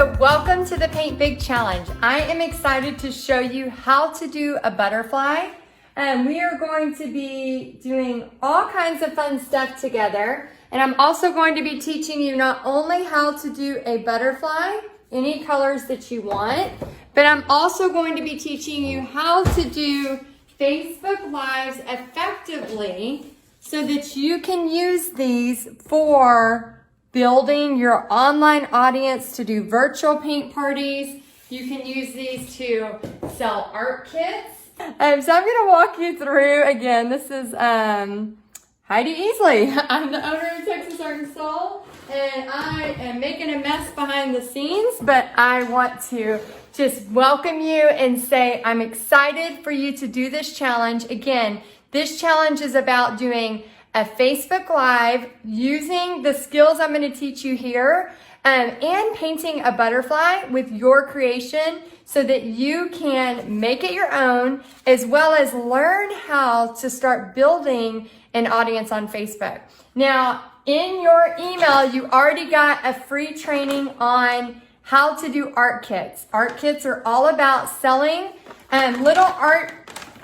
So welcome to the Paint Big Challenge. I am excited to show you how to do a butterfly. And we are going to be doing all kinds of fun stuff together. And I'm also going to be teaching you not only how to do a butterfly, any colors that you want, but I'm also going to be teaching you how to do Facebook Lives effectively so that you can use these for building your online audience, to do virtual paint parties. You can use these to sell art kits. So I'm going to walk you through, again, this is Heidi Easley. I'm the owner of Texas Art and Soul, and I am making a mess behind the scenes, but I want to just welcome you and say I'm excited for you to do this challenge. Again, this challenge is about doing a Facebook Live using the skills I'm going to teach you here and painting a butterfly with your creation so that you can make it your own, as well as learn how to start building an audience on Facebook. Now, in your email, you already got a free training on how to do art kits. Art kits are all about selling little art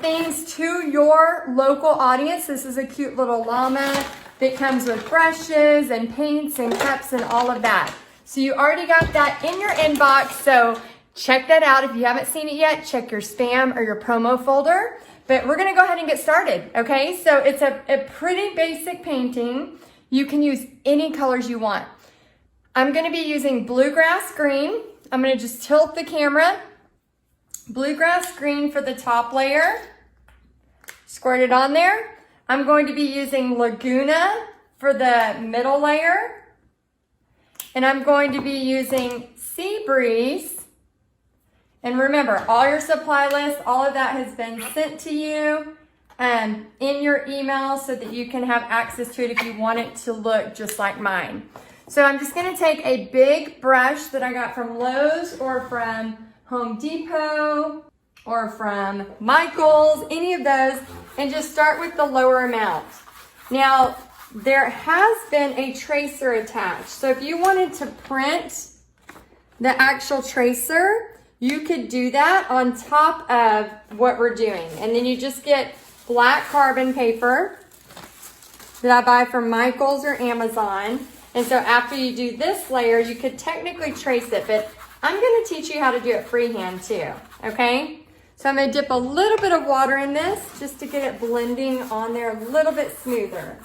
things to your local audience. This is a cute little llama that comes with brushes and paints and cups and all of that. So you already got that in your inbox, so check that out. If you haven't seen it yet, check your spam or your promo folder. But we're gonna go ahead and get started, okay? So it's a pretty basic painting. You can use any colors you want. I'm gonna be using bluegrass green. I'm gonna just tilt the camera. Bluegrass green for the top layer. Squirt it on there. I'm going to be using Laguna for the middle layer. And I'm going to be using Sea Breeze. And remember, all your supply lists, all of that has been sent to you in your email so that you can have access to it if you want it to look just like mine. So I'm just gonna take a big brush that I got from Lowe's or from Home Depot or from Michael's, any of those, and just start with the lower amount. Now, there has been a tracer attached. So if you wanted to print the actual tracer, you could do that on top of what we're doing. And then you just get black carbon paper that I buy from Michael's or Amazon. And so after you do this layer, you could technically trace it, but I'm going to teach you how to do it freehand too, okay? So I'm going to dip a little bit of water in this just to get it blending on there a little bit smoother.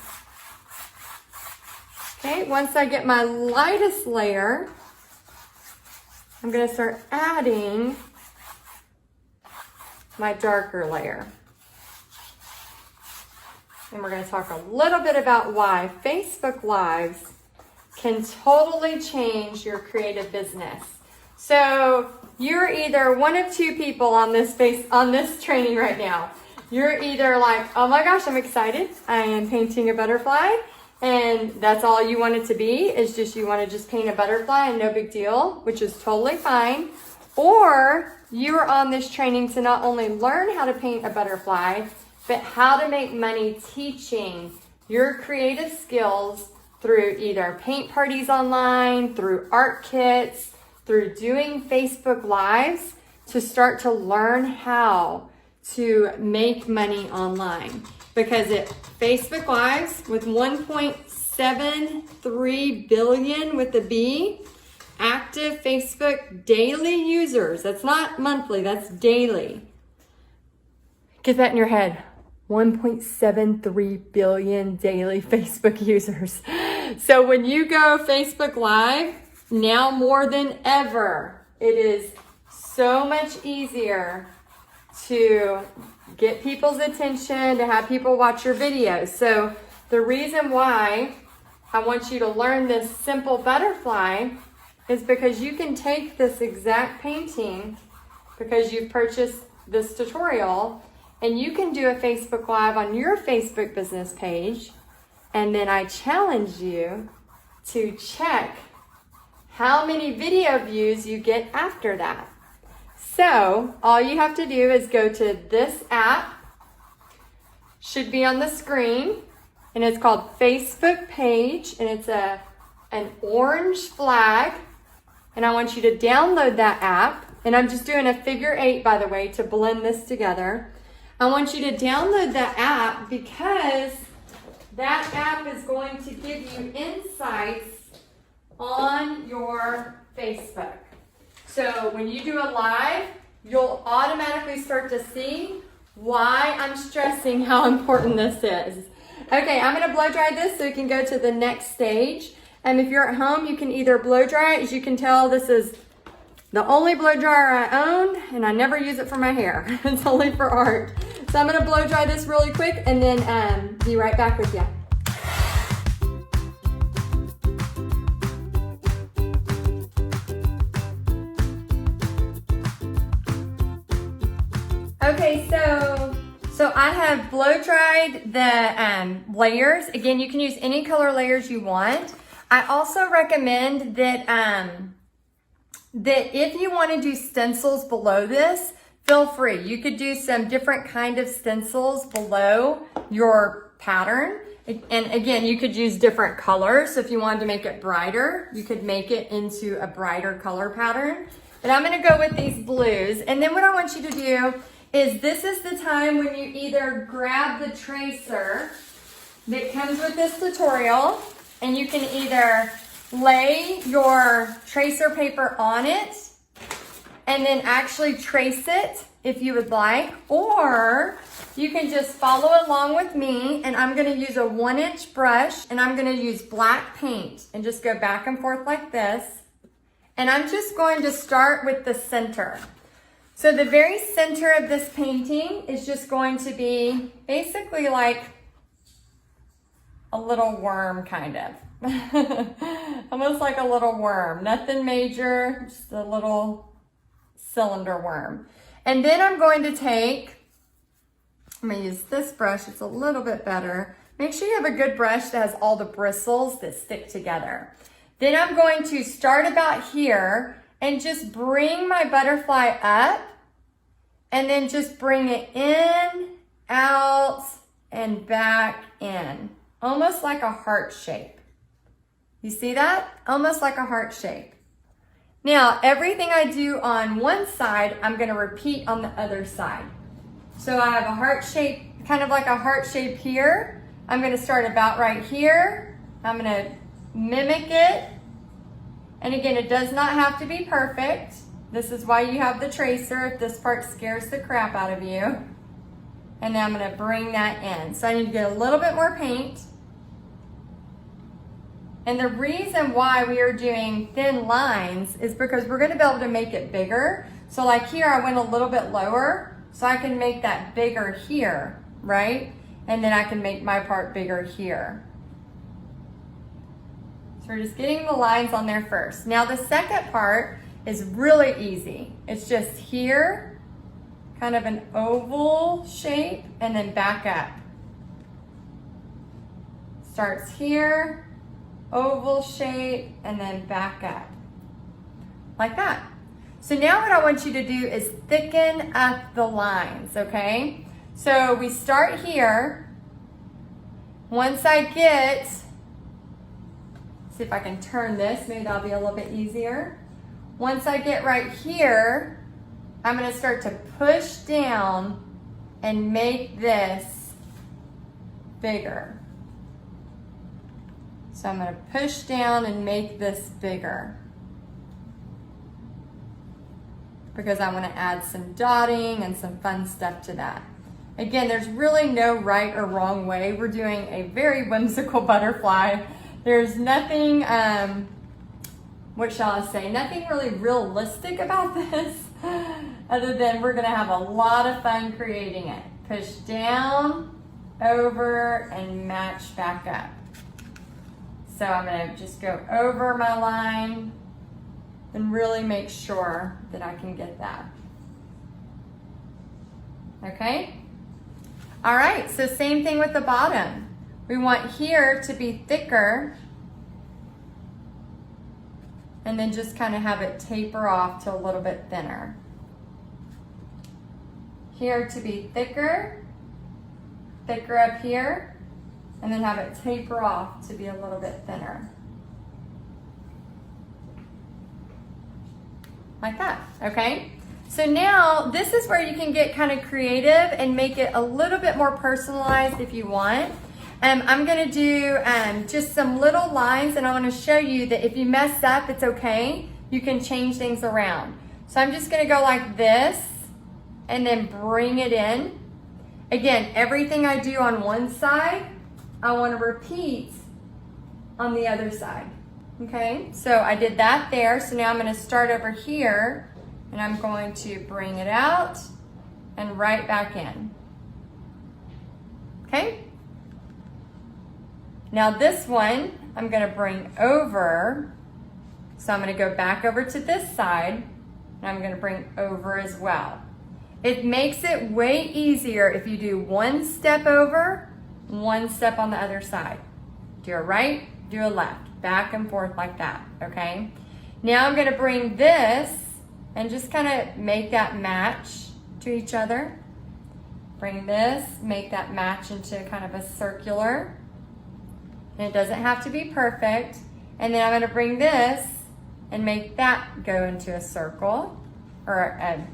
Okay, once I get my lightest layer, I'm going to start adding my darker layer. And we're going to talk a little bit about why Facebook Lives can totally change your creative business. So you're either one of two people on this training right now. You're either like, oh my gosh, I'm excited. I am painting a butterfly. And that's all you want it to be, is just you want to just paint a butterfly and no big deal, which is totally fine. Or you're on this training to not only learn how to paint a butterfly, but how to make money teaching your creative skills through either paint parties online, through art kits, through doing Facebook Lives, to start to learn how to make money online. Because Facebook Lives with 1.73 billion with a B, active Facebook daily users. That's not monthly, that's daily. Get that in your head. 1.73 billion daily Facebook users. So when you go Facebook Live, now more than ever, it is so much easier to get people's attention, to have people watch your videos. So the reason why I want you to learn this simple butterfly is because you can take this exact painting, because you've purchased this tutorial, and you can do a Facebook Live on your Facebook business page. And then I challenge you to check how many video views you get after that. So all you have to do is go to this app, should be on the screen, and it's called Facebook Page, and it's an orange flag, and I want you to download that app. And I'm just doing a figure 8, by the way, to blend this together. I want you to download that app because that app is going to give you insights on your Facebook. So when you do a live, you'll automatically start to see why I'm stressing how important this is. Okay, I'm gonna blow dry this so you can go to the next stage. And if you're at home, you can either blow dry it. As you can tell, this is the only blow dryer I own, and I never use it for my hair. It's only for art. So I'm gonna blow dry this really quick and then be right back with you. Okay, so I have blow dried the layers. Again, you can use any color layers you want. I also recommend that that if you want to do stencils below this, feel free. You could do some different kind of stencils below your pattern. And again, you could use different colors. So if you wanted to make it brighter, you could make it into a brighter color pattern. But I'm gonna go with these blues. And then what I want you to do is this is the time when you either grab the tracer that comes with this tutorial, and you can either lay your tracer paper on it and then actually trace it if you would like, or you can just follow along with me, and I'm gonna use a 1-inch brush and I'm gonna use black paint and just go back and forth like this. And I'm just going to start with the center. So the very center of this painting is just going to be basically like a little worm, kind of. Almost like a little worm. Nothing major, just a little cylinder worm. And then I'm going to I'm going to use this brush. It's a little bit better. Make sure you have a good brush that has all the bristles that stick together. Then I'm going to start about here and just bring my butterfly up and then just bring it in, out, and back in. Almost like a heart shape. You see that? Almost like a heart shape. Now, everything I do on one side, I'm gonna repeat on the other side. So I have a heart shape, kind of like a heart shape here. I'm gonna start about right here. I'm gonna mimic it. And again, it does not have to be perfect. This is why you have the tracer if this part scares the crap out of you. And then I'm gonna bring that in. So I need to get a little bit more paint. And the reason why we are doing thin lines is because we're gonna be able to make it bigger. So like here, I went a little bit lower, so I can make that bigger here, right? And then I can make my part bigger here. So we're just getting the lines on there first. Now the second part is really easy. It's just here, kind of an oval shape, and then back up. Starts here, oval shape, and then back up. Like that. So now what I want you to do is thicken up the lines, okay? So we start here. Once I get, see if I can turn this, maybe that'll be a little bit easier. Once I get right here, I'm gonna start to push down and make this bigger. So I'm gonna push down and make this bigger because I wanna add some dotting and some fun stuff to that. Again, there's really no right or wrong way. We're doing a very whimsical butterfly. There's nothing, what shall I say, nothing really realistic about this other than we're gonna have a lot of fun creating it. Push down, over, and match back up. So I'm gonna just go over my line and really make sure that I can get that. Okay? All right, so same thing with the bottom. We want here to be thicker and then just kind of have it taper off to a little bit thinner. Here to be thicker, thicker up here, and then have it taper off to be a little bit thinner. like that, okay? So now this is where you can get kind of creative and make it a little bit more personalized if you want. I'm gonna do just some little lines, and I wanna show you that if you mess up, it's okay. You can change things around. So I'm just gonna go like this and then bring it in. Again, everything I do on one side, I wanna repeat on the other side, okay? So I did that there, so now I'm gonna start over here, and I'm going to bring it out and right back in, okay? Now this one, I'm gonna bring over, so I'm gonna go back over to this side, and I'm gonna bring over as well. It makes it way easier if you do one step over, one step on the other side. Do a right, do a left, back and forth like that, okay? Now I'm gonna bring this and just kind of make that match to each other. Bring this, make that match into kind of a circular. And it doesn't have to be perfect. And then I'm gonna bring this and make that go into a circle, or I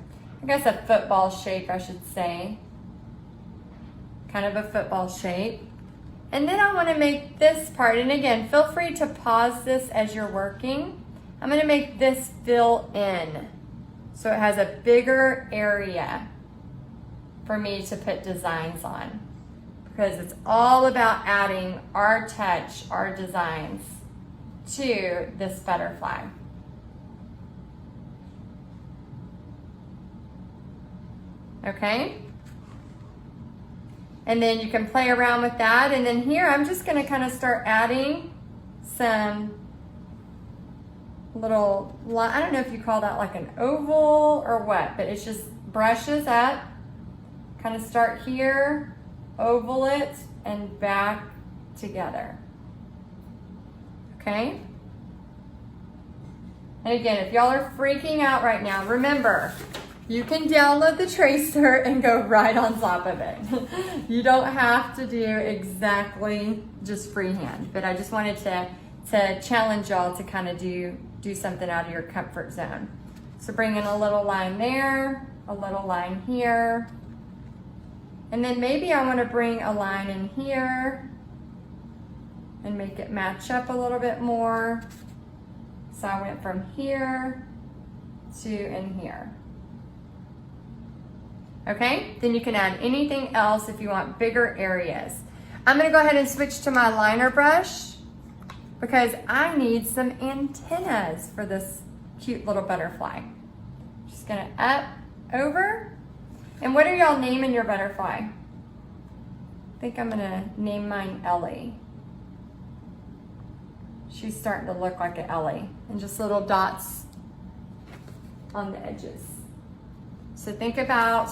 guess a football shape, I should say. Kind of a football shape. And then I wanna make this part, and again, feel free to pause this as you're working. I'm gonna make this fill in, so it has a bigger area for me to put designs on, because it's all about adding our touch, our designs to this butterfly. Okay? And then you can play around with that. And then here, I'm just gonna kind of start adding some little, I don't know if you call that like an oval or what, but it's just brushes up, kind of start here, oval it, and back together. Okay? And again, if y'all are freaking out right now, remember, you can download the tracer and go right on top of it. You don't have to do exactly just freehand, but I just wanted to challenge y'all to kind of do something out of your comfort zone. So bring in a little line there, a little line here, and then maybe I want to bring a line in here and make it match up a little bit more. So I went from here to in here. Okay, then you can add anything else if you want bigger areas. I'm gonna go ahead and switch to my liner brush because I need some antennas for this cute little butterfly. Just gonna up, over. And what are y'all naming your butterfly? I think I'm gonna name mine Ellie. She's starting to look like an Ellie, and just little dots on the edges. So think about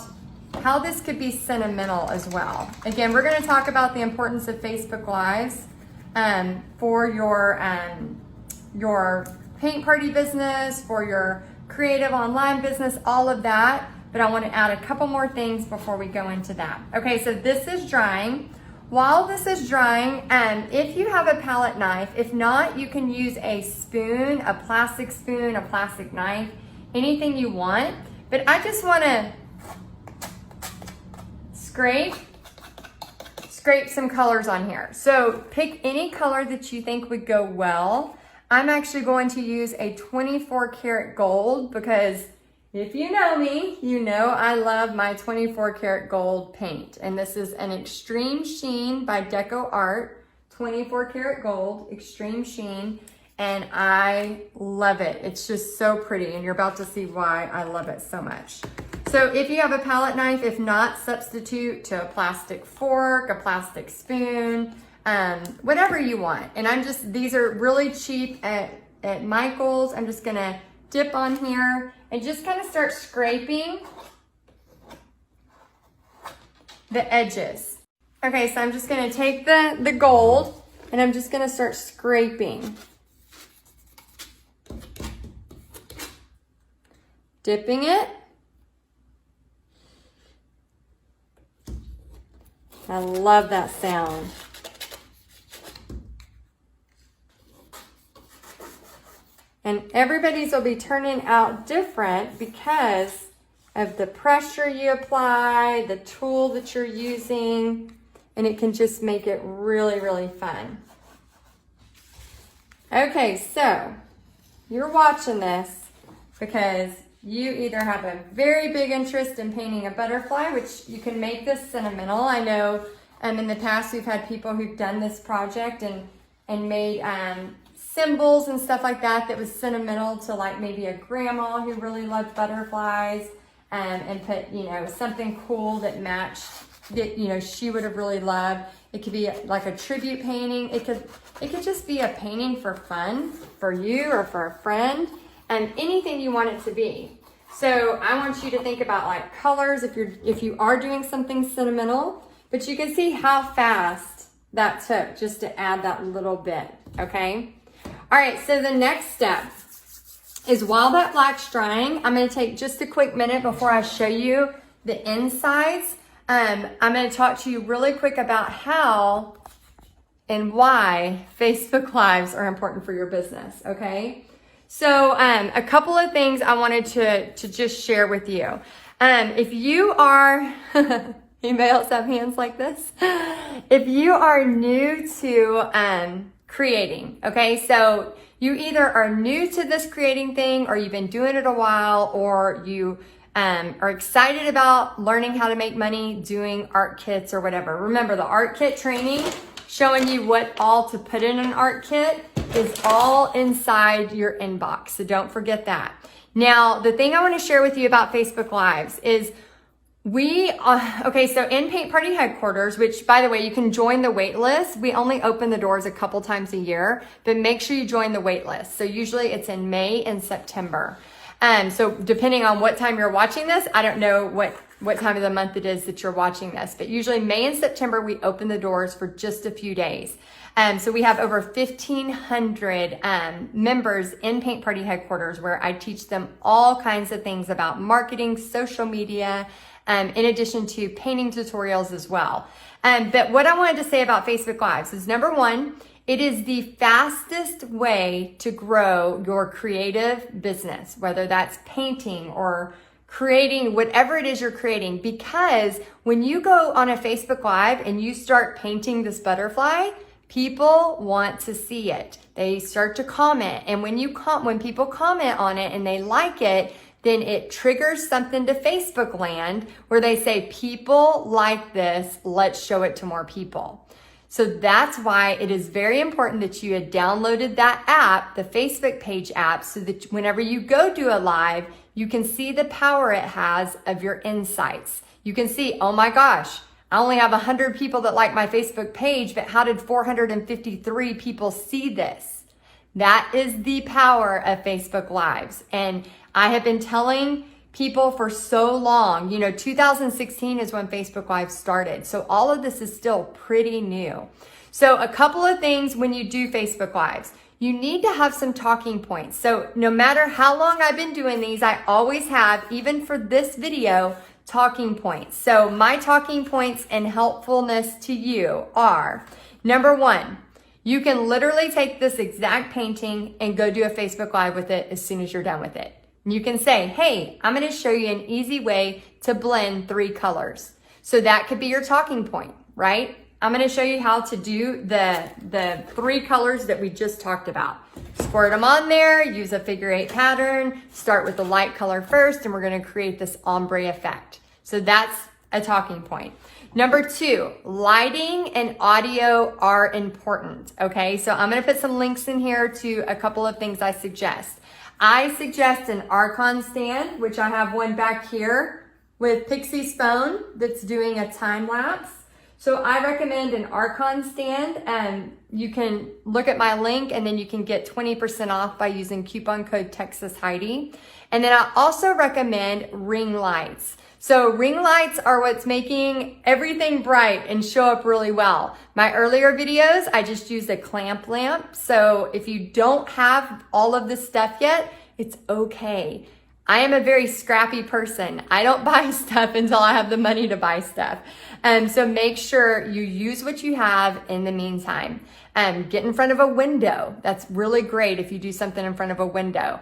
how this could be sentimental as well. Again, we're gonna talk about the importance of Facebook Lives for your paint party business, for your creative online business, all of that. But I wanna add a couple more things before we go into that. Okay, so this is drying. While this is drying, if you have a palette knife, if not, you can use a spoon, a plastic knife, anything you want. But I just wanna scrape some colors on here. So pick any color that you think would go well. I'm actually going to use a 24 karat gold because if you know me, you know I love my 24 karat gold paint. And this is an Extreme Sheen by Deco Art, 24 karat gold, Extreme Sheen. And I love it. It's just so pretty, and you're about to see why I love it so much. So if you have a palette knife, if not, substitute to a plastic fork, a plastic spoon, whatever you want. And these are really cheap at Michael's. I'm just gonna dip on here and just kind of start scraping the edges. Okay, so I'm just gonna take the gold and I'm just gonna start scraping. Dipping it. I love that sound. And everybody's will be turning out different because of the pressure you apply, the tool that you're using, and it can just make it really, really fun. Okay, so you're watching this because you either have a very big interest in painting a butterfly, which you can make this sentimental. I know in the past we've had people who've done this project and made symbols and stuff like that was sentimental to like maybe a grandma who really loved butterflies, and put, something cool that matched that, she would have really loved. It could be like a tribute painting. It could just be a painting for fun for you or for a friend, and anything you want it to be. So I want you to think about like colors if you are doing something sentimental, but you can see how fast that took just to add that little bit, okay? All right, so the next step is while that black's drying, I'm gonna take just a quick minute before I show you the insides. I'm gonna talk to you really quick about how and why Facebook Lives are important for your business, okay? So a couple of things I wanted to just share with you. If you are, anybody else have hands like this? If you are new to creating, okay? So you either are new to this creating thing, or you've been doing it a while, or you are excited about learning how to make money doing art kits or whatever. Remember, the art kit training, showing you what all to put in an art kit, is all inside your inbox. So don't forget that. Now, the thing I want to share with you about Facebook Lives is so in Paint Party Headquarters, which by the way, you can join the wait list. We only open the doors a couple times a year, but make sure you join the wait list. So usually it's in May and September. So depending on what time you're watching this, I don't know what time of the month it is that you're watching this, but usually May and September, we open the doors for just a few days. So we have over 1,500 members in Paint Party Headquarters, where I teach them all kinds of things about marketing, social media, in addition to painting tutorials as well. But what I wanted to say about Facebook Lives is, number one, it is the fastest way to grow your creative business, whether that's painting or creating whatever it is you're creating, because when you go on a Facebook Live and you start painting this butterfly, people want to see it. They start to comment, and when people comment on it and they like it, then it triggers something to Facebook land where they say, people like this, let's show it to more people. So that's why it is very important that you had downloaded that app, the Facebook page app, so that whenever you go do a live, you can see the power it has of your insights. You can see, oh my gosh, I only have 100 people that like my Facebook page, but how did 453 people see this? That is the power of Facebook Lives. And I have been telling people for so long, 2016 is when Facebook Live started. So all of this is still pretty new. So a couple of things when you do Facebook Lives, you need to have some talking points. So no matter how long I've been doing these, I always have, even for this video, talking points. So my talking points and helpfulness to you are, number one, you can literally take this exact painting and go do a Facebook Live with it as soon as you're done with it. You can say, hey, I'm going to show you an easy way to blend 3 colors. So that could be your talking point, right? I'm going to show you how to do the 3 colors that we just talked about. Squirt them on there, use a figure 8 pattern, start with the light color first, and we're going to create this ombre effect. So that's a talking point. Number 2, lighting and audio are important, okay? So I'm going to put some links in here to a couple of things I suggest. I suggest an Archon stand, which I have one back here with Pixie's phone that's doing a time lapse. So I recommend an Archon stand, and you can look at my link and then you can get 20% off by using coupon code TexasHeidi. And then I also recommend ring lights. So ring lights are what's making everything bright and show up really well. My earlier videos, I just used a clamp lamp. So if you don't have all of this stuff yet, it's okay. I am a very scrappy person. I don't buy stuff until I have the money to buy stuff. So make sure you use what you have in the meantime. Get in front of a window. That's really great if you do something in front of a window.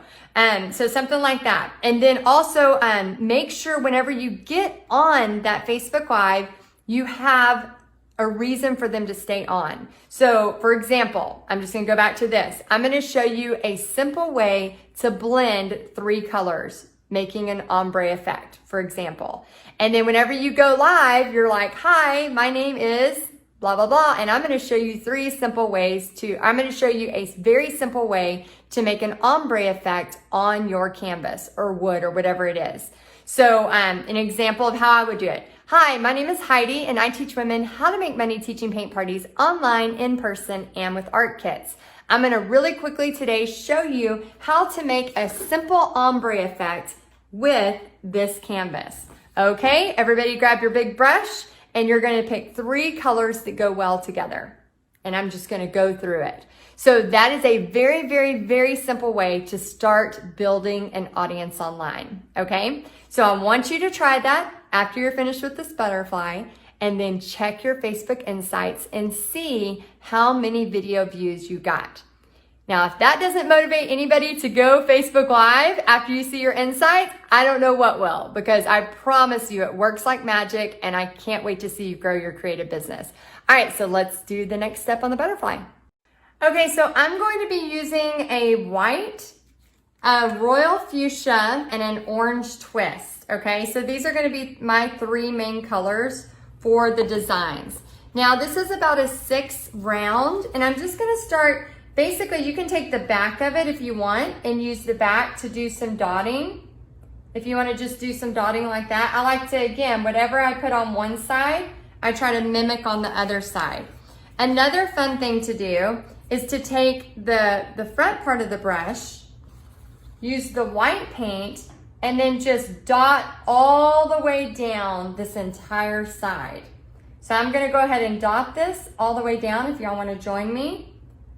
So something like that. And then also make sure whenever you get on that Facebook Live, you have a reason for them to stay on. So for example, I'm just gonna go back to this. I'm gonna show you a simple way to blend 3 colors, making an ombre effect, for example. And then whenever you go live, you're like, hi, my name is blah, blah, blah. And I'm gonna show you 3 simple ways I'm gonna show you a very simple way to make an ombre effect on your canvas or wood or whatever it is. So an example of how I would do it. Hi, my name is Heidi and I teach women how to make money teaching paint parties online, in person, and with art kits. I'm gonna really quickly today show you how to make a simple ombre effect with this canvas. Okay, everybody grab your big brush and you're gonna pick 3 colors that go well together. And I'm just gonna go through it. So that is a very, very, very simple way to start building an audience online, okay? So I want you to try that after you're finished with this butterfly, and then check your Facebook Insights and see how many video views you got. Now, if that doesn't motivate anybody to go Facebook Live after you see your insights, I don't know what will, because I promise you it works like magic, and I can't wait to see you grow your creative business. All right, so let's do the next step on the butterfly. Okay, so I'm going to be using a white, a royal fuchsia, and an orange twist. Okay, so these are going to be my 3 main colors for the designs. Now, this is about a 6 round, and I'm just going to start. Basically, you can take the back of it if you want and use the back to do some dotting. If you want to just do some dotting like that. I like to, again, whatever I put on one side, I try to mimic on the other side. Another fun thing to do is to take the front part of the brush, use the white paint, and then just dot all the way down this entire side. So I'm gonna go ahead and dot this all the way down if y'all wanna join me.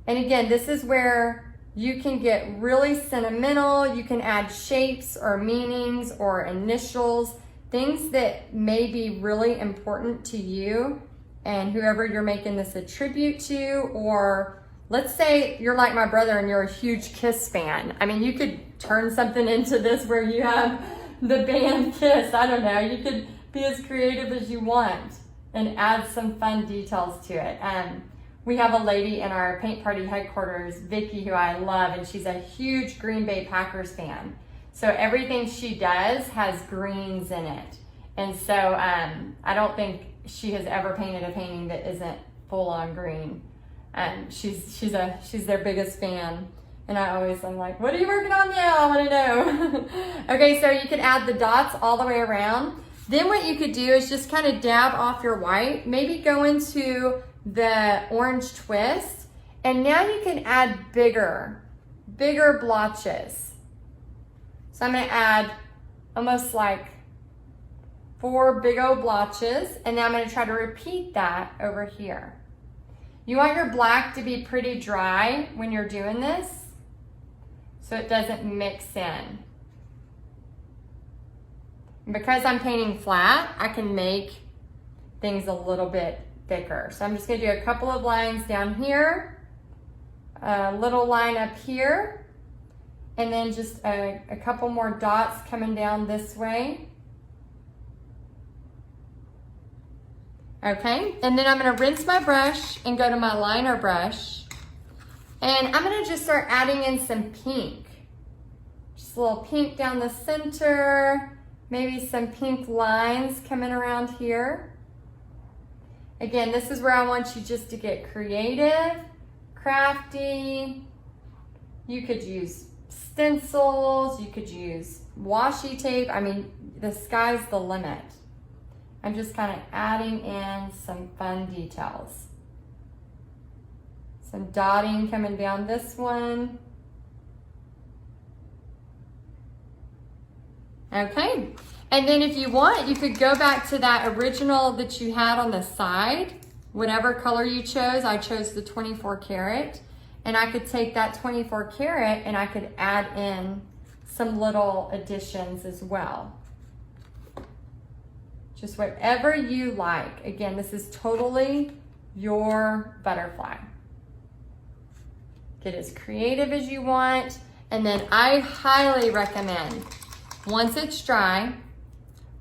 And again, this is where you can get really sentimental. You can add shapes or meanings or initials, things that may be really important to you and whoever you're making this a tribute to. Or let's say you're like my brother and you're a huge Kiss fan. I mean, you could turn something into this where you have the band Kiss. I don't know. You could be as creative as you want and add some fun details to it. We have a lady in our paint party headquarters, Vicky, who I love, and she's a huge Green Bay Packers fan. So everything she does has greens in it. And so I don't think she has ever painted a painting that isn't full on green. She's their biggest fan. And I'm like, what are you working on now? I want to know. Okay, so you can add the dots all the way around. Then what you could do is just kind of dab off your white, maybe go into the orange twist, and now you can add bigger blotches. So I'm going to add almost like 4 big old blotches, and now I'm going to try to repeat that over here. You want your black to be pretty dry when you're doing this so it doesn't mix in. And because I'm painting flat, I can make things a little bit thicker. So I'm just going to do a couple of lines down here, a little line up here, and then just a couple more dots coming down this way. Okay, and then I'm going to rinse my brush and go to my liner brush, and I'm going to just start adding in some pink. Just a little pink down the center, maybe some pink lines coming around here. Again, this is where I want you just to get creative, crafty. You could use stencils, you could use washi tape. I mean, the sky's the limit. I'm just kind of adding in some fun details. Some dotting coming down this one. Okay. And then if you want, you could go back to that original that you had on the side, whatever color you chose. I chose the 24 karat, and I could take that 24 karat and I could add in some little additions as well. Just whatever you like. Again, this is totally your butterfly. Get as creative as you want. And then I highly recommend, once it's dry,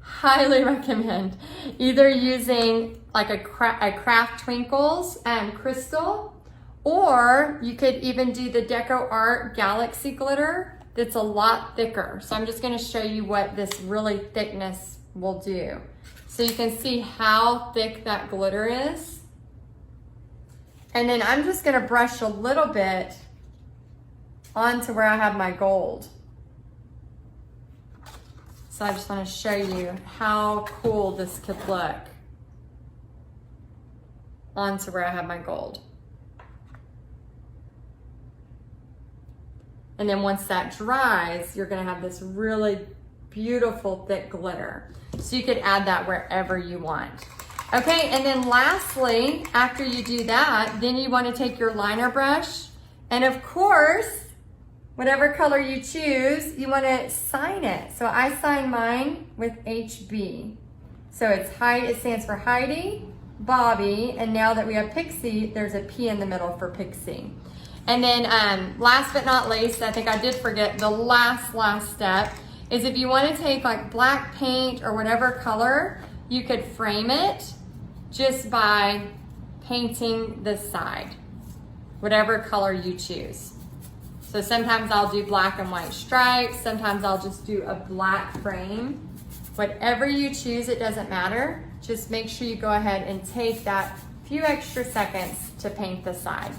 highly recommend either using like a Craft Twinkles crystal, or you could even do the Deco Art Galaxy glitter that's a lot thicker. So I'm just gonna show you what this really thickness will do. So you can see how thick that glitter is. And then I'm just gonna brush a little bit onto where I have my gold. So I just want to show you how cool this could look onto where I have my gold. And then once that dries, you're going to have this really beautiful thick glitter. So you could add that wherever you want. Okay, and then lastly, after you do that, then you want to take your liner brush, and of course, whatever color you choose, you want to sign it. So I sign mine with HB. So it's Heidi, it stands for Heidi, Bobby, and now that we have Pixie, there's a P in the middle for Pixie. And then last but not least, I think I did forget, the last step is if you want to take like black paint or whatever color, you could frame it just by painting the side, whatever color you choose. So sometimes I'll do black and white stripes, sometimes I'll just do a black frame. Whatever you choose, it doesn't matter. Just make sure you go ahead and take that few extra seconds to paint the side.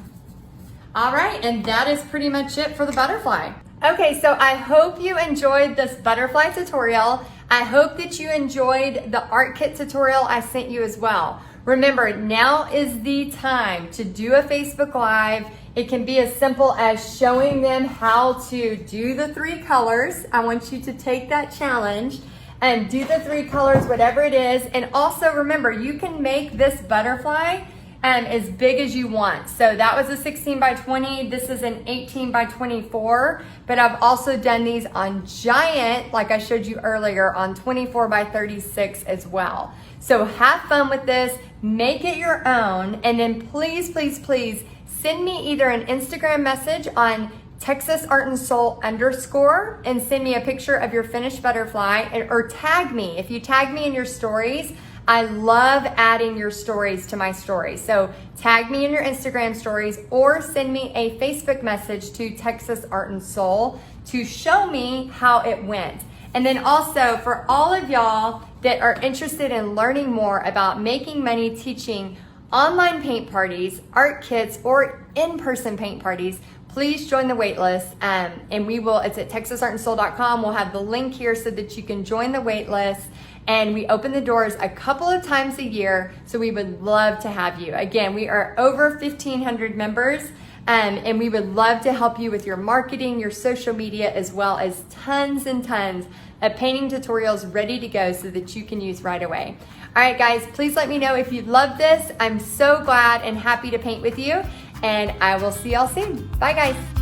All right, and that is pretty much it for the butterfly. Okay, so I hope you enjoyed this butterfly tutorial. I hope that you enjoyed the art kit tutorial I sent you as well. Remember, now is the time to do a Facebook Live. It can be as simple as showing them how to do the 3 colors. I want you to take that challenge and do the 3 colors, whatever it is. And also remember, you can make this butterfly as big as you want. So that was a 16 by 20. This is an 18 by 24, but I've also done these on giant, like I showed you earlier, on 24 by 36 as well. So have fun with this, make it your own, and then please, please, please send me either an Instagram message on Texas Art and Soul _ and send me a picture of your finished butterfly, or tag me. If you tag me in your stories, I love adding your stories to my stories. So tag me in your Instagram stories or send me a Facebook message to Texas Art and Soul to show me how it went. And then also for all of y'all that are interested in learning more about making money teaching online paint parties, art kits, or in-person paint parties, please join the waitlist. And it's at texasartandsoul.com. We'll have the link here so that you can join the waitlist. And we open the doors a couple of times a year, so we would love to have you. Again, we are over 1,500 members, and we would love to help you with your marketing, your social media, as well as tons and tons of painting tutorials ready to go so that you can use right away. All right, guys, please let me know if you love this. I'm so glad and happy to paint with you, and I will see y'all soon. Bye, guys.